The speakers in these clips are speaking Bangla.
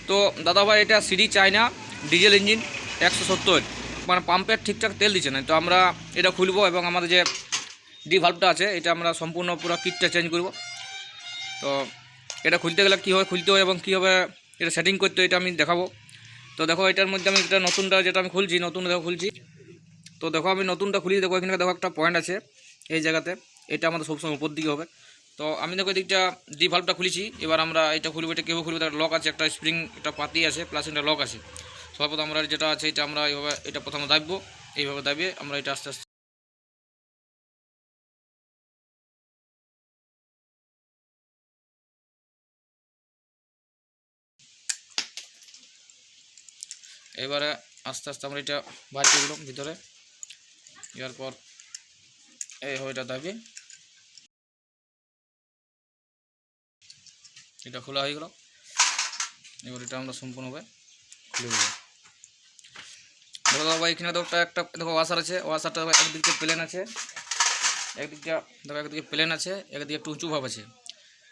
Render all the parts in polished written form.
তো দাদাভাই এটা সিডি চায়না ডিজেল ইঞ্জিন 170, মানে পাম্পের ঠিকঠাক তেল দিচ্ছে না। তো আমরা এটা খুলবো এবং আমাদের যে ডি ভাল্বটা আছে এটা আমরা সম্পূর্ণ পুরো কিটটা চেঞ্জ করব। তো এটা খুলতে গেলে কীভাবে খুলতে হয় এবং কীভাবে এটা সেটিং করতে হয় এটা আমি দেখাবো। তো দেখো এটার মধ্যে আমি এটা নতুনটা যেটা আমি খুলছি, নতুন দেখো খুলছি। তো দেখো আমি নতুনটা খুলি, দেখো এখানে দেখো একটা পয়েন্ট আছে এই জায়গাতে, এটা আমাদের সবসময় উপর দিকে হবে। তো আমি দেখো এদিকটা ডি ভাল্বটা খুলেছি, এবার আমরা এটা খুলবো। এটা কীভাবে খুলবো, তার লক আছে, একটা স্প্রিং একটা পাতি আছে, প্লাস একটা লক আছে। সর্বপ্রথম আমরা যেটা আছে এটা আমরা এইভাবে এটা প্রথমে দাববো, এইভাবে দাবিয়ে আমরা এটা আস্তে আস্তে এবারে আস্তে আস্তে আমরা এটা বাইর করে দিলাম ভিতরে। এরপর এইভাবে এটা দাবি এটা খোলা হয়ে গেল। এবার এটা আমরা সম্পূর্ণভাবে খুলে দেবো। দেখো দাদা ভাই এখানে দেখো একটা দেখো ওয়াশার আছে, ওয়াশারটা একদিকে প্লেন আছে, একদিকটা দেখো একদিকে প্লেন আছে, একদিকে একটু উঁচু ভাব আছে।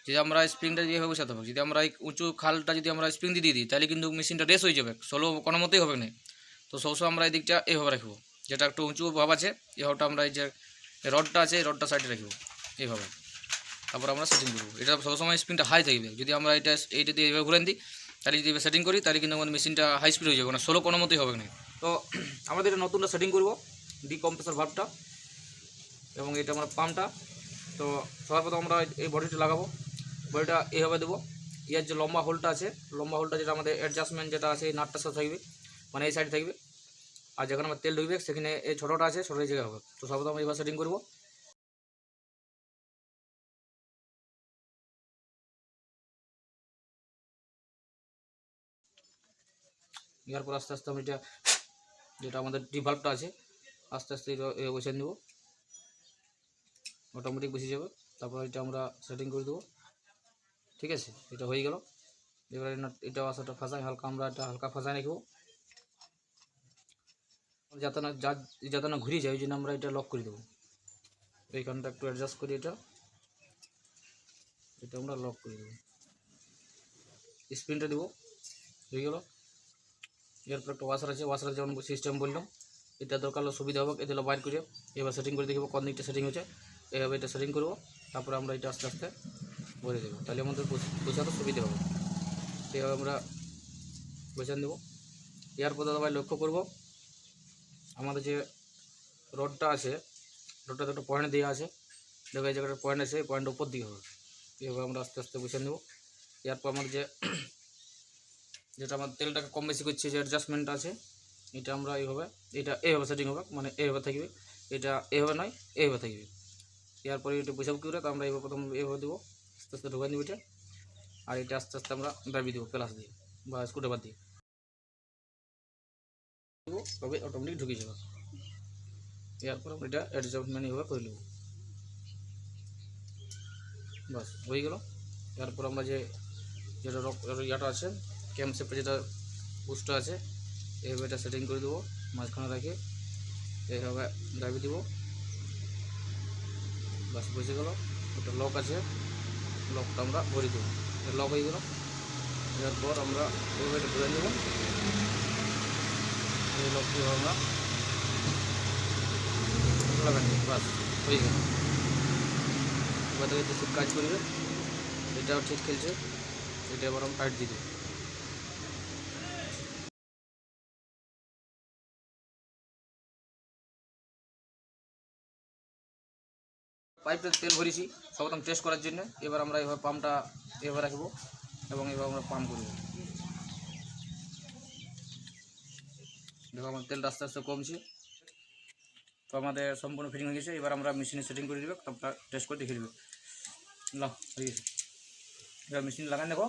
যদি আমরা স্প্রিংটা যেভাবে বসাতে হবে, যদি আমরা এই উঁচু খালটা যদি আমরা স্প্রিং দিয়ে দিই তাহলে কিন্তু মেশিনটা রেস হয়ে যাবে, সোলো কোনো মতেই হবে না। তো সবসময় আমরা এই দিকটা এইভাবে রাখবো, যেটা একটু উঁচু ভাব আছে এই ভাবটা আমরা এই যে রডটা আছে এই রডটা সাইডে রাখবো এইভাবে। তারপর আমরা সেটিং করবো। এটা সবসময় স্পিনটা হাই থাকবে। যদি আমরা এইটা দিয়ে এইভাবে ঘুরে দিই তাহলে যদি সেটিং করি তাহলে কিন্তু আমাদের মেশিনটা হাই স্পিড হয়ে যাবে না, সোলো কোনো মতেই হবে না। তো আমাদের এটা নতুনটা সেটিং করবো ডিকম্প্রেসর ভাল্বটা এবং এটা আমরা পাম্পটা। তো সর্বপ্রথম আমরা এই বডিটা লাগাবো, বডিটা এইভাবে দেবো। ইয়ার যে লম্বা হোলটা আছে, লম্বা হোলটা যেটা আমাদের অ্যাডজাস্টমেন্ট যেটা আছে এই নাটটার সাথে থাকবে, মানে এই সাইডে থাকবে। আর যেখানে আমার তেল ঢুকবে সেখানে এই ছোটোটা আছে, ছোটো জায়গায় হবে। তো সর্বপ্রথম আমরা এইভাবে সেটিং করবো। এরপর আস্তে আস্তে আমি এটা যেটা আমাদের ডি ভাল্বটা আছে আস্তে আস্তে বসিয়ে নেব, অটোমেটিক বসে যাবে। তারপর এটা আমরা সেটিং করে দেবো। ঠিক আছে, এটা হয়ে গেল। এবার এটা আসাটা ফাঁসাই হালকা, আমরা এটা হালকা ফাঁসাই রাখবো যাতে না ঘুরিয়ে যায়, ওই জন্য আমরা এটা লক করে দেবো। এইখানটা একটু অ্যাডজাস্ট করি, এটা আমরা লক করে দেবো, স্পিনটা দেবো, হয়ে গেল। এরপর একটা ওয়াশার আছে, ওয়াশার যেমন সিস্টেম বললাম, এটা দরকার হলে সুবিধা হবে, এটা বাইর করে এবার সেটিং করে দেখবো কোন দিকটা সেটিং হচ্ছে, এভাবে এটা সেটিং করবো। তারপরে আমরা এটা আস্তে আস্তে ভরে দেবো, তাহলে আমাদের বোঝাতে সুবিধা হবে। সেভাবে আমরা বোঝান দেবো। এরপর দাদা লক্ষ্য করবো আমাদের যে রডটা আছে, রডটাতে একটা পয়েন্ট দেওয়া আছে, দেখো এই জায়গাটা পয়েন্ট আছে, এই পয়েন্টের উপর দিকে হবে। এভাবে আমরা আস্তে আস্তে বসিয়ে নেবো। এরপর আমাদের যেটা আমার তেলটাকে কম বেশি করছে যে অ্যাডজাস্টমেন্ট আছে, এটা আমরা এইভাবে এইভাবে সেটিং হবে, মানে এইভাবে থাকবে, এটা এইভাবে নয় এইভাবে থাকবে। এরপরে এটা বসাবো কী করে, তো আমরা এইভাবে প্রথম এইভাবে দেবো, আস্তে আস্তে ঢোকাই দেবো এটা। আর এটা আস্তে আস্তে আমরা দাবিয়ে দেবো প্লাস দিয়ে বা স্ক্রুড্রাইভার দিয়ে দেবো, তবে অটোমেটিক ঢুকে যাবে। এরপর আমরা এটা অ্যাডজাস্টমেন্ট এইভাবে করে নেবো, বাস হয়ে গেল। এরপর আমরা যেটা ইয়াটা আছে ক্যাম্প শেপে যেটা বুস্টটা আছে, এইভাবে এটা সেটিং করে দেবো, মাঝখানে রেখে এইভাবে দাবিয়ে দেবো, বাস বসে গেল। ওটা লক আছে, লকটা আমরা ভরে দেবো, লক হয়ে গেল। এরপর আমরা এইভাবে এটা ভরে নেব, এই লকটি আমরা লাগাই নেব, বাস হয়ে গেল। এবার থেকে ঠিক কাজ করবে, এটাও ঠিক খেলছে, এটা এবার আমরা টাইট দিয়ে দেবো। পাইপটা তেল ভরেছি সর্বপ্রথম টেস্ট করার জন্য। এবার আমরা এভাবে পাম্পটা এভাবে রাখবো এবং এবার আমরা পাম্প করবো। দেখো আমার তেলটা আস্তে আস্তে কমছে। তো আমাদের সম্পূর্ণ ফিটিং হয়ে গেছে। এবার আমরা মেশিনে সেটিং করে দেবো, তারপর টেস্ট করে দেখে দেবো। না হয়ে গেছে, এবার মেশিন লাগান দেখো।